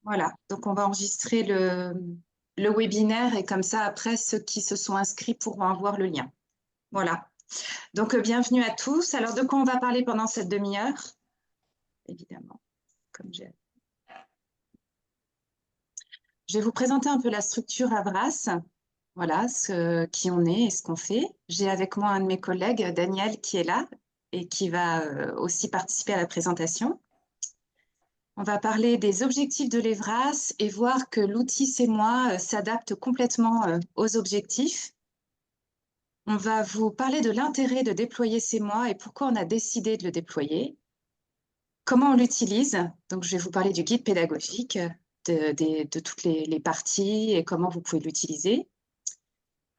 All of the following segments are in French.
Voilà, donc on va enregistrer le webinaire et comme ça, après, ceux qui se sont inscrits pourront avoir le lien. Voilà, donc bienvenue à tous. Alors, de quoi on va parler pendant cette demi-heure? Évidemment, comme j'ai... Je vais vous présenter un peu la structure Avras, voilà, qui on est et ce qu'on fait. J'ai avec moi un de mes collègues, Daniel, qui est là et qui va aussi participer à la présentation. On va parler des objectifs de l'Evras et voir que l'outil C'est moi s'adapte complètement aux objectifs. On va vous parler de l'intérêt de déployer C'est moi et pourquoi on a décidé de le déployer. Comment on l'utilise? Donc, je vais vous parler du guide pédagogique de toutes les parties et comment vous pouvez l'utiliser.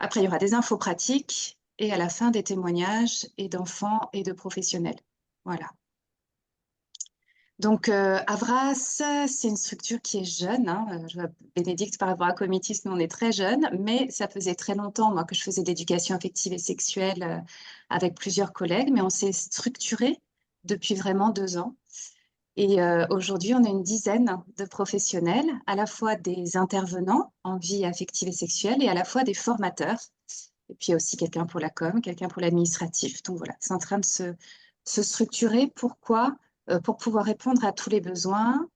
Après, il y aura des infos pratiques et à la fin, des témoignages et d'enfants et de professionnels. Voilà. Donc, Avras, c'est une structure qui est jeune, hein. Je vois Bénédicte par rapport à Comitis, nous, on est très jeunes, mais ça faisait très longtemps, moi, que je faisais de l'éducation affective et sexuelle avec plusieurs collègues, mais on s'est structuré depuis vraiment 2 ans. Et aujourd'hui, on a une dizaine de professionnels, à la fois des intervenants en vie affective et sexuelle et à la fois des formateurs. Et puis, il y a aussi quelqu'un pour la com, quelqu'un pour l'administratif. Donc voilà, c'est en train de se structurer. Pourquoi? Pour pouvoir répondre à tous les besoins,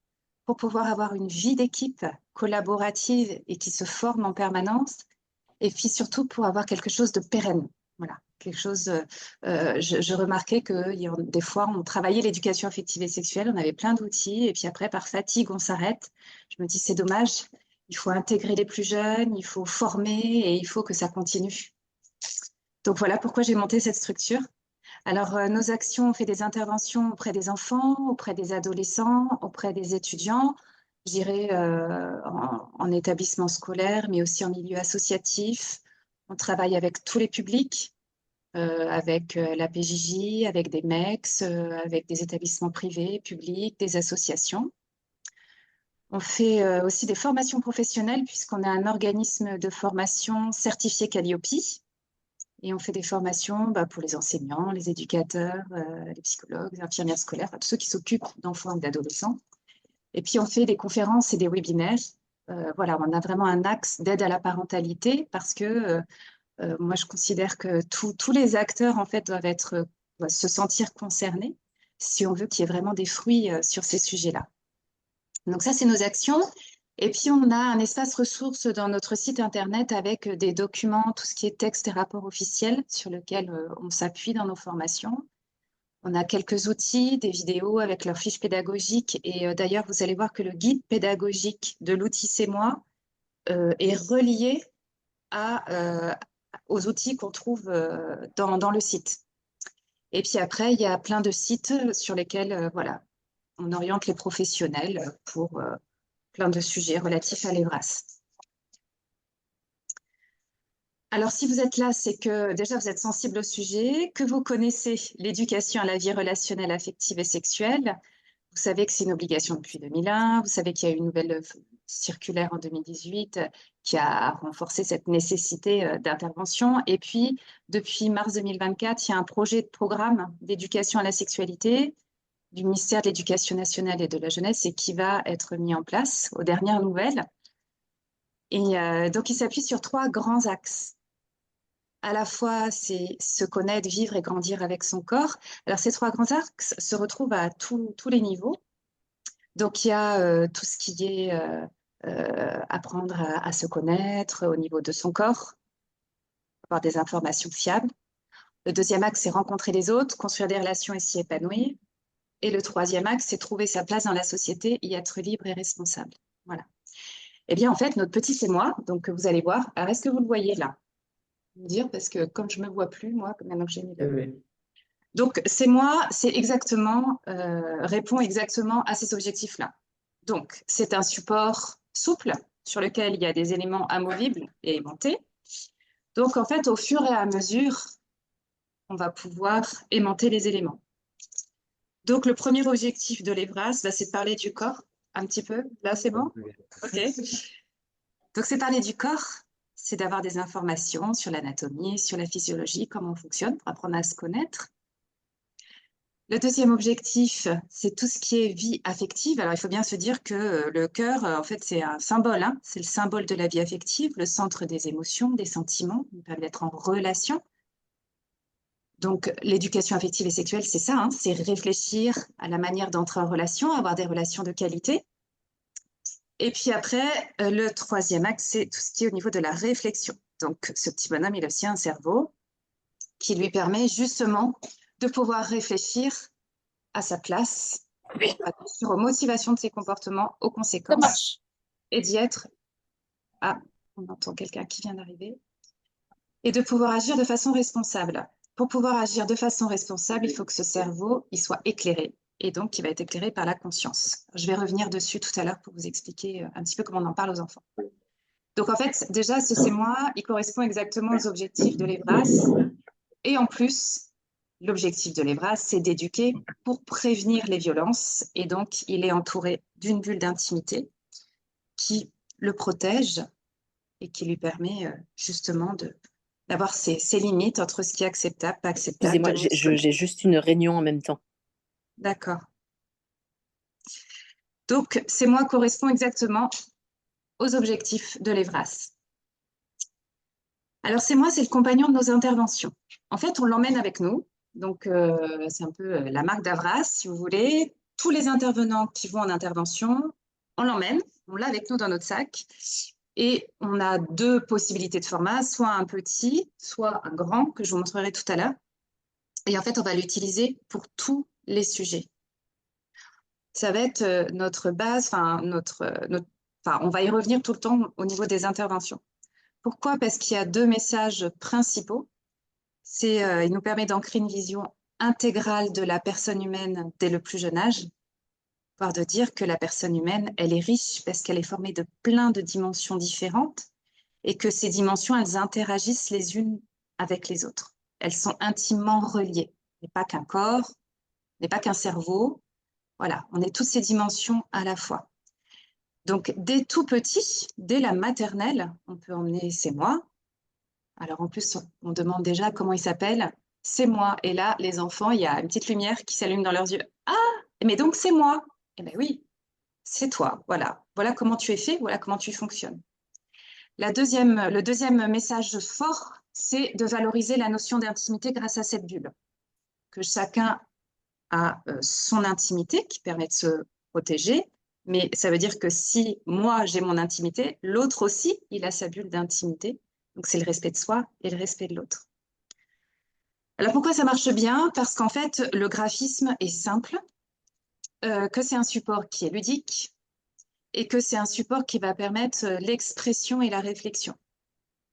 pour pouvoir avoir une vie d'équipe collaborative et qui se forme en permanence, et puis surtout pour avoir quelque chose de pérenne. Voilà, quelque chose. Je remarquais que des fois, on travaillait l'éducation affective et sexuelle, on avait plein d'outils, et puis après, par fatigue, on s'arrête. Je me dis, c'est dommage. Il faut intégrer les plus jeunes, il faut former et il faut que ça continue. Donc voilà pourquoi j'ai monté cette structure. Alors, nos actions, on fait des interventions auprès des enfants, auprès des adolescents, auprès des étudiants, je dirais en établissement scolaire, mais aussi en milieu associatif. On travaille avec tous les publics, avec la PJJ, avec des MEX, avec des établissements privés, publics, des associations. On fait aussi des formations professionnelles puisqu'on a un organisme de formation certifié Calliope. Et on fait des formations pour les enseignants, les éducateurs, les psychologues, les infirmières scolaires, tous ceux qui s'occupent d'enfants et d'adolescents. Et puis, on fait des conférences et des webinaires. Voilà, on a vraiment un axe d'aide à la parentalité parce que moi, je considère que tous les acteurs, en fait, doivent se sentir concernés si on veut qu'il y ait vraiment des fruits sur ces sujets-là. Donc ça, c'est nos actions. Et puis, on a un espace ressources dans notre site Internet avec des documents, tout ce qui est texte et rapport officiel sur lequel on s'appuie dans nos formations. On a quelques outils, des vidéos avec leurs fiches pédagogiques. Et d'ailleurs, vous allez voir que le guide pédagogique de l'outil C'est moi est relié aux outils qu'on trouve dans le site. Et puis après, il y a plein de sites sur lesquels voilà, on oriente les professionnels pour plein de sujets relatifs à l'EVRAS. Alors, si vous êtes là, c'est que déjà vous êtes sensible au sujet, que vous connaissez l'éducation à la vie relationnelle, affective et sexuelle. Vous savez que c'est une obligation depuis 2001. Vous savez qu'il y a eu une nouvelle circulaire en 2018 qui a renforcé cette nécessité d'intervention. Et puis, depuis mars 2024, il y a un projet de programme d'éducation à la sexualité du ministère de l'Éducation nationale et de la jeunesse et qui va être mis en place aux dernières nouvelles. Et donc, il s'appuie sur 3 grands axes. À la fois, c'est se connaître, vivre et grandir avec son corps. Alors, ces 3 grands axes se retrouvent à tous les niveaux. Donc, il y a tout ce qui est apprendre à se connaître au niveau de son corps, avoir des informations fiables. Le deuxième axe, c'est rencontrer les autres, construire des relations et s'y épanouir. Et le troisième axe, c'est trouver sa place dans la société, y être libre et responsable. Voilà. Eh bien, en fait, notre petit c'est moi, donc vous allez voir. Alors, est-ce que vous le voyez là? Vous me dire, parce que comme je ne me vois plus, moi, maintenant que j'ai mis le... Oui. Donc, c'est moi, c'est exactement, répond exactement à ces objectifs-là. Donc, c'est un support souple sur lequel il y a des éléments amovibles et aimantés. Donc, en fait, au fur et à mesure, on va pouvoir aimanter les éléments. Donc, le premier objectif de l'EVRAS, c'est de parler du corps un petit peu. Là, c'est bon? OK. Donc, c'est parler du corps, c'est d'avoir des informations sur l'anatomie, sur la physiologie, comment on fonctionne pour apprendre à se connaître. Le deuxième objectif, c'est tout ce qui est vie affective. Alors, il faut bien se dire que le cœur, en fait, c'est un symbole, hein. C'est le symbole de la vie affective, le centre des émotions, des sentiments, il permet d'être en relation. Donc, l'éducation affective et sexuelle, c'est ça, hein, c'est réfléchir à la manière d'entrer en relation, avoir des relations de qualité. Et puis après, le troisième axe, c'est tout ce qui est au niveau de la réflexion. Donc, ce petit bonhomme, il a aussi un cerveau qui lui permet justement de pouvoir réfléchir à sa place, Oui, aux motivations de ses comportements, aux ça conséquences, marche. et d'y être. Ah, on entend quelqu'un qui vient d'arriver. Et de pouvoir agir de façon responsable. Pour pouvoir agir de façon responsable, il faut que ce cerveau il soit éclairé. Et donc, il va être éclairé par la conscience. Je vais revenir dessus tout à l'heure pour vous expliquer un petit peu comment on en parle aux enfants. Donc, en fait, déjà, ce c'est moi, il correspond exactement aux objectifs de l'EVRAS. Et en plus, l'objectif de l'EVRAS, c'est d'éduquer pour prévenir les violences. Et donc, il est entouré d'une bulle d'intimité qui le protège et qui lui permet justement d'avoir ses limites entre ce qui est acceptable, pas acceptable, de Excusez-moi, montrer. j'ai juste une réunion en même temps. D'accord. Donc, ces mois correspondent exactement aux objectifs de l'EVRAS. Alors, ces mois, c'est le compagnon de nos interventions. En fait, on l'emmène avec nous. Donc, c'est un peu la marque d'Avras, si vous voulez. Tous les intervenants qui vont en intervention, on l'emmène, on l'a avec nous dans notre sac. Et on a deux possibilités de format, soit un petit, soit un grand, que je vous montrerai tout à l'heure. Et en fait, on va l'utiliser pour tous les sujets. Ça va être notre base, on va y revenir tout le temps au niveau des interventions. Pourquoi? Parce qu'il y a deux messages principaux. Il nous permet d'ancrer une vision intégrale de la personne humaine dès le plus jeune âge, voire de dire que la personne humaine, elle est riche parce qu'elle est formée de plein de dimensions différentes et que ces dimensions, elles interagissent les unes avec les autres. Elles sont intimement reliées. Il n'est pas qu'un corps, n'est pas qu'un cerveau. Voilà, on est toutes ces dimensions à la fois. Donc, dès tout petit, dès la maternelle, on peut emmener c'est moi. Alors, en plus, on demande déjà comment il s'appelle. C'est moi. Et là, les enfants, il y a une petite lumière qui s'allume dans leurs yeux. Ah, mais donc c'est moi. Eh bien oui, c'est toi. Voilà. Voilà comment tu es fait, voilà comment tu fonctionnes. Le deuxième message fort, c'est de valoriser la notion d'intimité grâce à cette bulle. Que chacun a son intimité qui permet de se protéger, mais ça veut dire que si moi j'ai mon intimité, l'autre aussi, il a sa bulle d'intimité. Donc c'est le respect de soi et le respect de l'autre. Alors pourquoi ça marche bien? Parce qu'en fait, le graphisme est simple, que c'est un support qui est ludique et que c'est un support qui va permettre l'expression et la réflexion.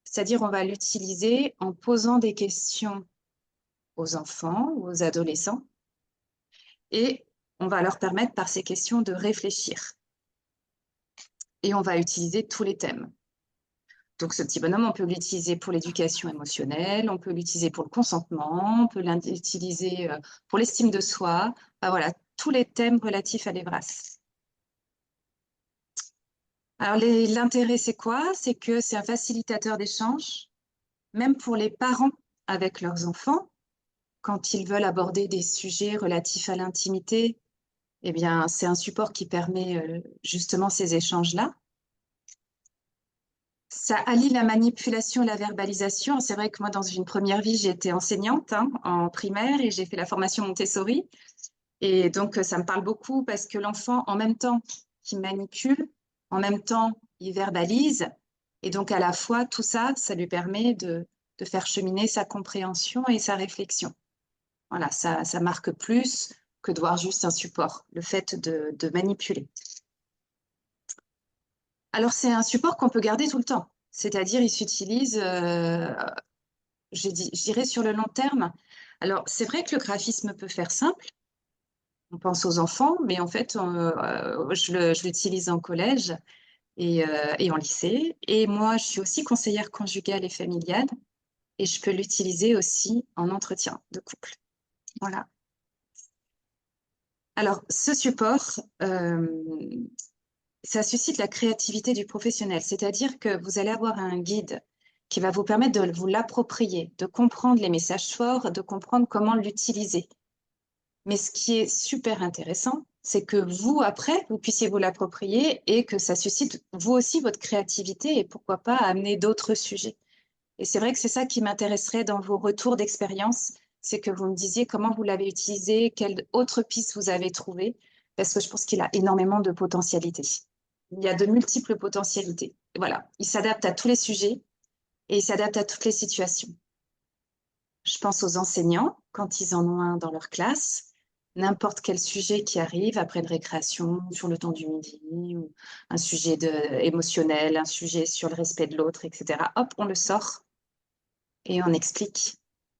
C'est-à-dire on va l'utiliser en posant des questions aux enfants ou aux adolescents et on va leur permettre par ces questions de réfléchir. Et on va utiliser tous les thèmes. Donc ce petit bonhomme, on peut l'utiliser pour l'éducation émotionnelle, on peut l'utiliser pour le consentement, on peut l'utiliser pour l'estime de soi. Enfin, voilà, tous les thèmes relatifs à l'EVRAS. Alors l'intérêt, c'est quoi? C'est que c'est un facilitateur d'échange, même pour les parents avec leurs enfants, quand ils veulent aborder des sujets relatifs à l'intimité, eh bien, c'est un support qui permet justement ces échanges-là. Ça allie la manipulation et la verbalisation. C'est vrai que moi, dans une première vie, j'ai été enseignante en primaire et j'ai fait la formation Montessori. Et donc, ça me parle beaucoup parce que l'enfant, en même temps qu'il manipule, en même temps, il verbalise. Et donc, à la fois, tout ça, ça lui permet de faire cheminer sa compréhension et sa réflexion. Voilà, ça marque plus que de voir juste un support, le fait de manipuler. Alors, c'est un support qu'on peut garder tout le temps. C'est-à-dire, il s'utilise, je dirais, sur le long terme. Alors, c'est vrai que le graphisme peut faire simple. On pense aux enfants, mais en fait, je l'utilise en collège et en lycée. Et moi, je suis aussi conseillère conjugale et familiale et je peux l'utiliser aussi en entretien de couple. Voilà. Alors, ce support, ça suscite la créativité du professionnel, c'est-à-dire que vous allez avoir un guide qui va vous permettre de vous l'approprier, de comprendre les messages forts, de comprendre comment l'utiliser. Mais ce qui est super intéressant, c'est que vous, après, vous puissiez vous l'approprier et que ça suscite, vous aussi, votre créativité et pourquoi pas amener d'autres sujets. Et c'est vrai que c'est ça qui m'intéresserait dans vos retours d'expérience, c'est que vous me disiez comment vous l'avez utilisé, quelle autre piste vous avez trouvé, parce que je pense qu'il a énormément de potentialités. Il y a de multiples potentialités. Voilà, il s'adapte à tous les sujets et il s'adapte à toutes les situations. Je pense aux enseignants, quand ils en ont un dans leur classe, n'importe quel sujet qui arrive après une récréation, sur le temps du midi, ou un sujet émotionnel, un sujet sur le respect de l'autre, etc. Hop, on le sort et on explique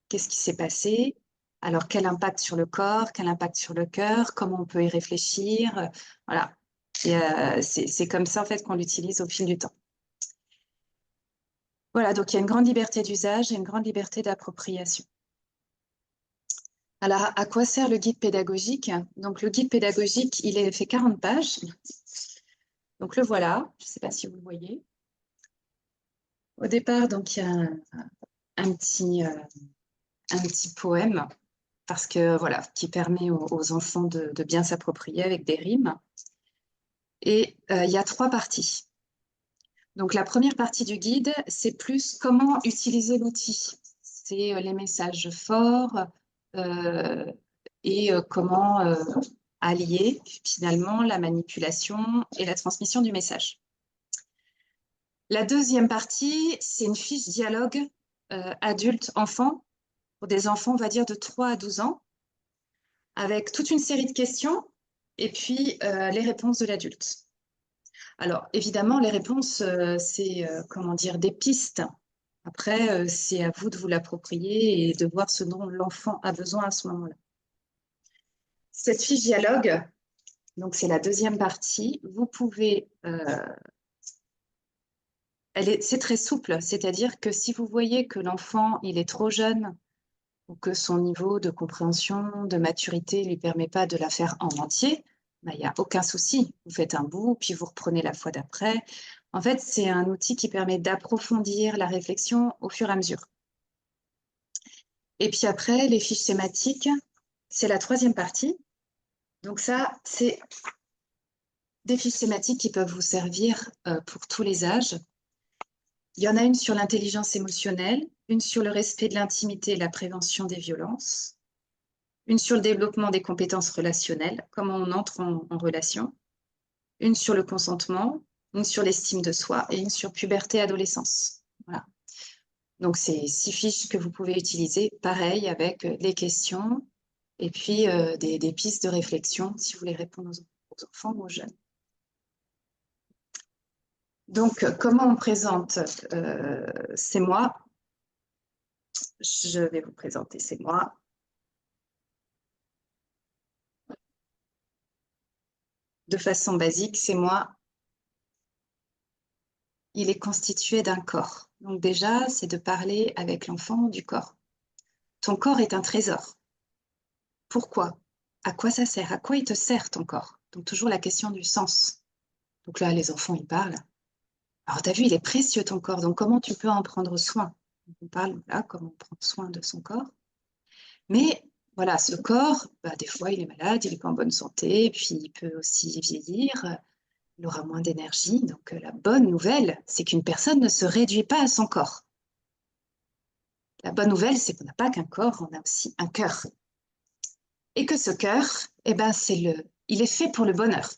qu'est-ce qui s'est passé, alors quel impact sur le corps, quel impact sur le cœur, comment on peut y réfléchir. Voilà. Et c'est comme ça en fait qu'on l'utilise au fil du temps. Voilà, donc il y a une grande liberté d'usage et une grande liberté d'appropriation. Alors, à quoi sert le guide pédagogique? Donc, le guide pédagogique, il fait 40 pages. Donc, le voilà. Je ne sais pas si vous le voyez. Au départ, donc, il y a un petit poème parce que, voilà, qui permet aux enfants de bien s'approprier avec des rimes. Et il y a 3 parties. Donc, la première partie du guide, c'est plus comment utiliser l'outil. C'est les messages forts et comment allier finalement la manipulation et la transmission du message. La deuxième partie, c'est une fiche dialogue adulte-enfant pour des enfants, on va dire, de 3 à 12 ans, avec toute une série de questions et puis les réponses de l'adulte. Alors, évidemment, les réponses, c'est, comment dire, des pistes. Après, c'est à vous de vous l'approprier et de voir ce dont l'enfant a besoin à ce moment-là. Cette fiche dialogue, donc c'est la deuxième partie, vous pouvez... c'est très souple, c'est-à-dire que si vous voyez que l'enfant, il est trop jeune ou que son niveau de compréhension, de maturité ne lui permet pas de la faire en entier, bah, il n'y a aucun souci. Vous faites un bout, puis vous reprenez la fois d'après. En fait, c'est un outil qui permet d'approfondir la réflexion au fur et à mesure. Et puis après, les fiches thématiques, c'est la troisième partie. Donc ça, c'est des fiches thématiques qui peuvent vous servir pour tous les âges. Il y en a une sur l'intelligence émotionnelle, une sur le respect de l'intimité et la prévention des violences, une sur le développement des compétences relationnelles, comment on entre en relation, une sur le consentement, une sur l'estime de soi et une sur puberté-adolescence. Voilà. Donc, c'est 6 fiches que vous pouvez utiliser, pareil, avec les questions et puis des pistes de réflexion si vous voulez répondre aux enfants ou aux jeunes. Donc, comment on présente C'est moi. Je vais vous présenter C'est moi. De façon basique, C'est moi. Il est constitué d'un corps. Donc déjà, c'est de parler avec l'enfant du corps. Ton corps est un trésor. Pourquoi? À quoi ça sert? À quoi il te sert ton corps? Donc toujours la question du sens. Donc là, les enfants, ils parlent. Alors, tu as vu, il est précieux ton corps, donc comment tu peux en prendre soin? On parle là, comment prendre soin de son corps. Mais voilà, ce corps, bah, des fois, il est malade, il n'est pas en bonne santé, et puis il peut aussi vieillir, il aura moins d'énergie. Donc la bonne nouvelle, c'est qu'une personne ne se réduit pas à son corps. La bonne nouvelle, c'est qu'on n'a pas qu'un corps, on a aussi un cœur. Et que ce cœur, eh ben, il est fait pour le bonheur.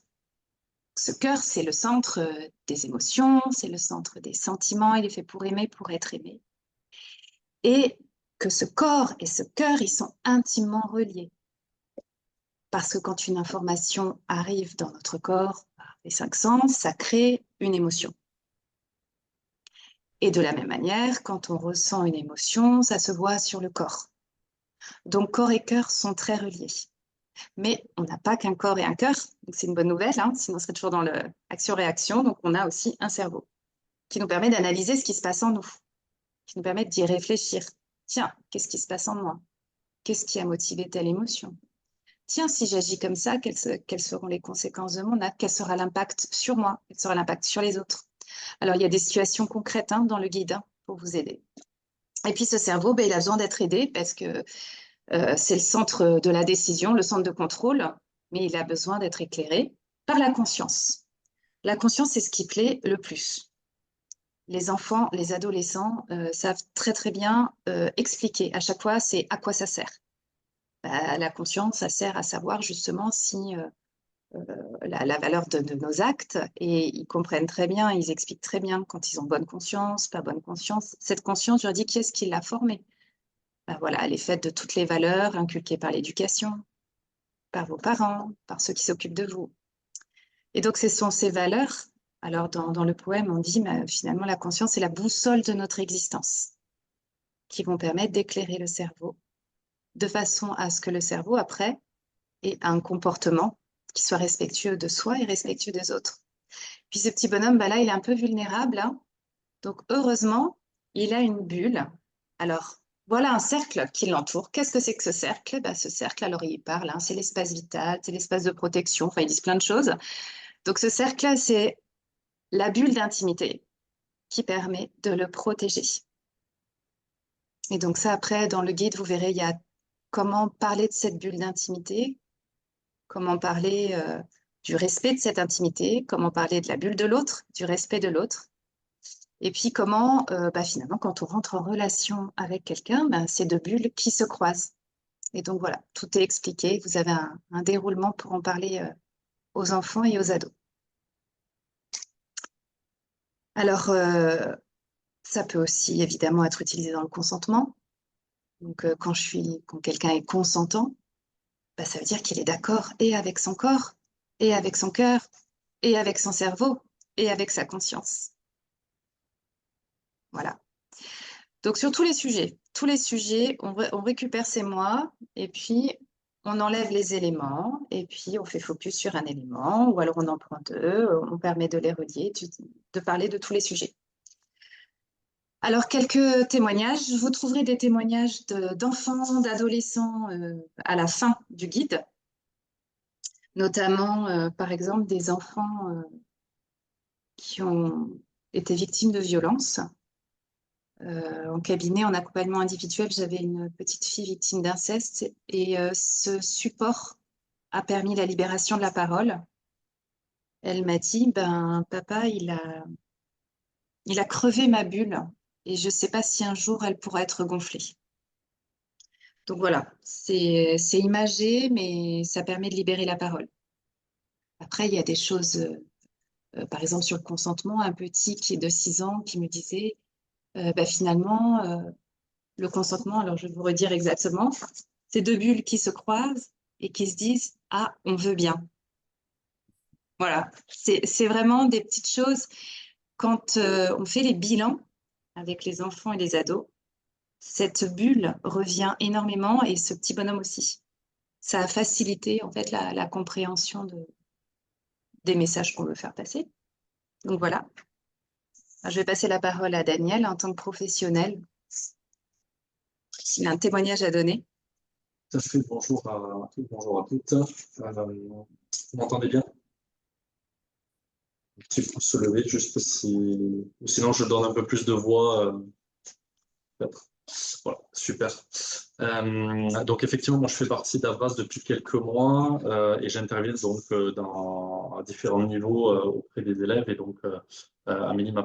Ce cœur, c'est le centre des émotions, c'est le centre des sentiments, il est fait pour aimer, pour être aimé. Et que ce corps et ce cœur, ils sont intimement reliés. Parce que quand une information arrive dans notre corps, par les 5 sens, ça crée une émotion. Et de la même manière, quand on ressent une émotion, ça se voit sur le corps. Donc corps et cœur sont très reliés. Mais on n'a pas qu'un corps et un cœur, donc c'est une bonne nouvelle, hein, sinon on serait toujours dans l'action-réaction. Donc on a aussi un cerveau qui nous permet d'analyser ce qui se passe en nous, qui nous permet d'y réfléchir. Tiens, qu'est-ce qui se passe en moi? Qu'est-ce qui a motivé telle émotion? Tiens, si j'agis comme ça, quelles seront les conséquences de mon acte? Quel sera l'impact sur moi? Quel sera l'impact sur les autres? Alors, il y a des situations concrètes dans le guide pour vous aider. Et puis, ce cerveau, il a besoin d'être aidé parce que C'est le centre de la décision, le centre de contrôle, mais il a besoin d'être éclairé par la conscience. La conscience, c'est ce qui plaît le plus. Les enfants, les adolescents savent très très bien expliquer. À chaque fois, c'est à quoi ça sert. Bah, la conscience, ça sert à savoir justement si la valeur de nos actes, et ils comprennent très bien, ils expliquent très bien quand ils ont bonne conscience, pas bonne conscience. Cette conscience, je leur dis, qui est-ce qui l'a formée? Ben voilà, elle est faite de toutes les valeurs inculquées par l'éducation, par vos parents, par ceux qui s'occupent de vous. Et donc, ce sont ces valeurs. Alors, dans le poème, on dit, ben, finalement, la conscience est la boussole de notre existence, qui vont permettre d'éclairer le cerveau, de façon à ce que le cerveau, après, ait un comportement qui soit respectueux de soi et respectueux des autres. Puis ce petit bonhomme, ben là, il est un peu vulnérable, hein. Donc, heureusement, il a une bulle. Alors, voilà un cercle qui l'entoure. Qu'est-ce que c'est que ce cercle? Ben, ce cercle, alors il parle, hein, c'est l'espace vital, c'est l'espace de protection, enfin, ils disent plein de choses. Donc, ce cercle-là, c'est la bulle d'intimité qui permet de le protéger. Et donc, ça, après, dans le guide, vous verrez, il y a comment parler de cette bulle d'intimité, comment parler du respect de cette intimité, comment parler de la bulle de l'autre, du respect de l'autre. Et puis comment, bah, finalement, quand on rentre en relation avec quelqu'un, bah, c'est deux bulles qui se croisent. Et donc voilà, tout est expliqué. Vous avez un déroulement pour en parler aux enfants et aux ados. Alors, ça peut aussi évidemment être utilisé dans le consentement. Donc, quand quelqu'un est consentant, bah, ça veut dire qu'il est d'accord et avec son corps, et avec son cœur, et avec son cerveau, et avec sa conscience. Voilà. Donc sur tous les sujets, on récupère ces mots et puis on enlève les éléments et puis on fait focus sur un élément ou alors on en prend deux, on permet de les relier, de parler de tous les sujets. Alors quelques témoignages, vous trouverez des témoignages d'enfants, d'adolescents à la fin du guide, notamment par exemple des enfants qui ont été victimes de violences. En cabinet, en accompagnement individuel, j'avais une petite fille victime d'inceste et ce support a permis la libération de la parole. Elle m'a dit, ben, papa, il a crevé ma bulle et je ne sais pas si un jour elle pourra être gonflée. Donc voilà, c'est imagé, mais ça permet de libérer la parole. Après, il y a des choses, par exemple sur le consentement, un petit qui est de 6 ans qui me disait, bah, finalement, le consentement, alors je vais vous redire exactement, c'est deux bulles qui se croisent et qui se disent, ah, on veut bien. Voilà, c'est vraiment des petites choses. Quand on fait les bilans avec les enfants et les ados, cette bulle revient énormément et ce petit bonhomme aussi. Ça a facilité en fait la compréhension des messages qu'on veut faire passer. Donc voilà, je vais passer la parole à Daniel en tant que professionnel. Il a un témoignage à donner. Tout à fait, bonjour à tous, bonjour à toutes. Vous m'entendez bien? Un petit pouce levé, juste si... Ou sinon, je donne un peu plus de voix. Peut-être. Voilà, super. Donc effectivement, moi je fais partie d'Avras depuis quelques mois et j'interviens donc à différents niveaux auprès des élèves. Et donc Amélie m'a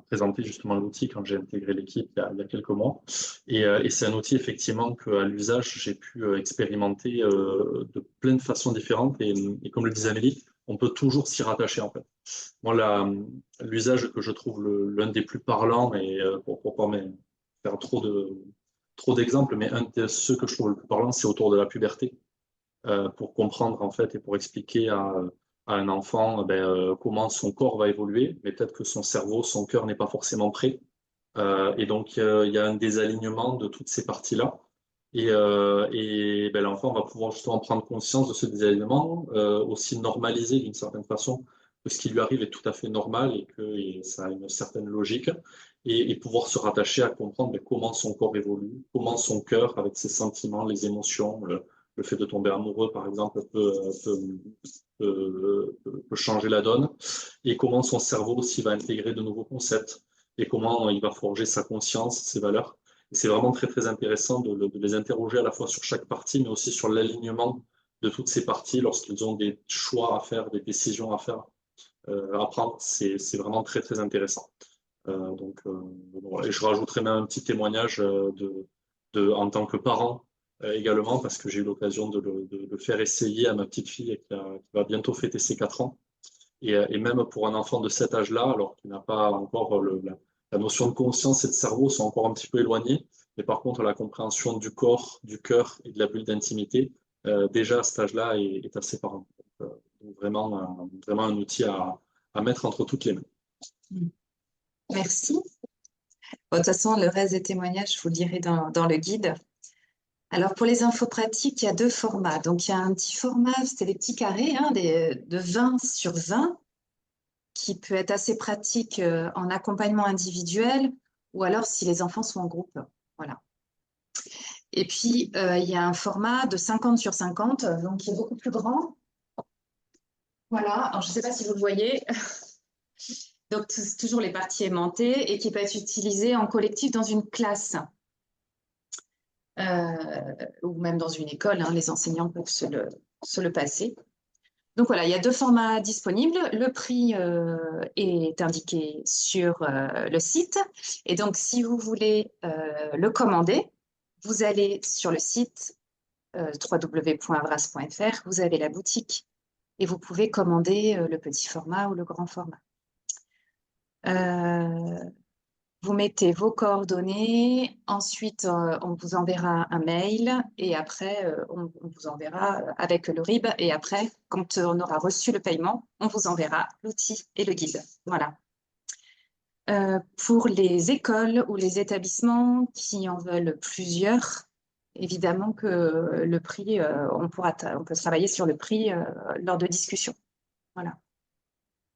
présenté justement l'outil quand j'ai intégré l'équipe il y a quelques mois. Et c'est un outil effectivement qu'à l'usage j'ai pu expérimenter de plein de façons différentes. Et comme le disait Amélie, on peut toujours s'y rattacher en fait. Moi, l'usage que je trouve l'un des plus parlants, et pour pas faire trop d'exemples, mais un de ceux que je trouve le plus parlant, c'est autour de la puberté, pour comprendre en fait et pour expliquer à un enfant comment son corps va évoluer, mais peut-être que son cerveau, son cœur n'est pas forcément prêt. Et donc, il y a un désalignement de toutes ces parties-là. Et ben, l'enfant va pouvoir justement prendre conscience de ce désalignement, aussi normaliser d'une certaine façon que ce qui lui arrive est tout à fait normal et que ça a une certaine logique, et pouvoir se rattacher à comprendre ben, comment son corps évolue, comment son cœur, avec ses sentiments, les émotions, le fait de tomber amoureux, par exemple, peut changer la donne, et comment son cerveau aussi va intégrer de nouveaux concepts, et comment il va forger sa conscience, ses valeurs. c'est vraiment très, très intéressant de les interroger à la fois sur chaque partie, mais aussi sur l'alignement de toutes ces parties lorsqu'ils ont des choix à faire, des décisions à faire, à prendre. C'est vraiment très, très intéressant. Voilà. Et je rajouterai même un petit témoignage en tant que parent également, parce que j'ai eu l'occasion de le faire essayer à ma petite fille qui va bientôt fêter ses 4 ans. Et même pour un enfant de cet âge-là, alors qu'il n'a pas encore la notion de conscience et de cerveau sont encore un petit peu éloignés, mais par contre la compréhension du corps, du cœur et de la bulle d'intimité, déjà à cet âge-là est assez parent. Donc vraiment un outil à mettre entre toutes les mains. Merci. Bon, de toute façon, le reste des témoignages, je vous le dirai dans le guide. Alors, pour les infos pratiques, il y a 2 formats. Donc, il y a un petit format, c'est des petits carrés hein, de 20 sur 20, qui peut être assez pratique en accompagnement individuel ou alors si les enfants sont en groupe. Voilà. Et puis, il y a un format de 50 sur 50, donc qui est beaucoup plus grand. Voilà. Alors, je ne sais pas si vous le voyez. Donc, toujours les parties aimantées et qui peut être utilisé en collectif dans une classe. Ou même dans une école, hein, les enseignants peuvent se le passer. Donc voilà, il y a 2 formats disponibles. Le prix est indiqué sur le site. Et donc, si vous voulez le commander, vous allez sur le site www.avras.fr, vous avez la boutique et vous pouvez commander le petit format ou le grand format. Vous mettez vos coordonnées, ensuite on vous enverra un mail et après on vous enverra avec le RIB et après, quand on aura reçu le paiement, on vous enverra l'outil et le guide. Voilà. Pour les écoles ou les établissements qui en veulent plusieurs, évidemment que le prix, on peut travailler sur le prix lors de discussions. Voilà.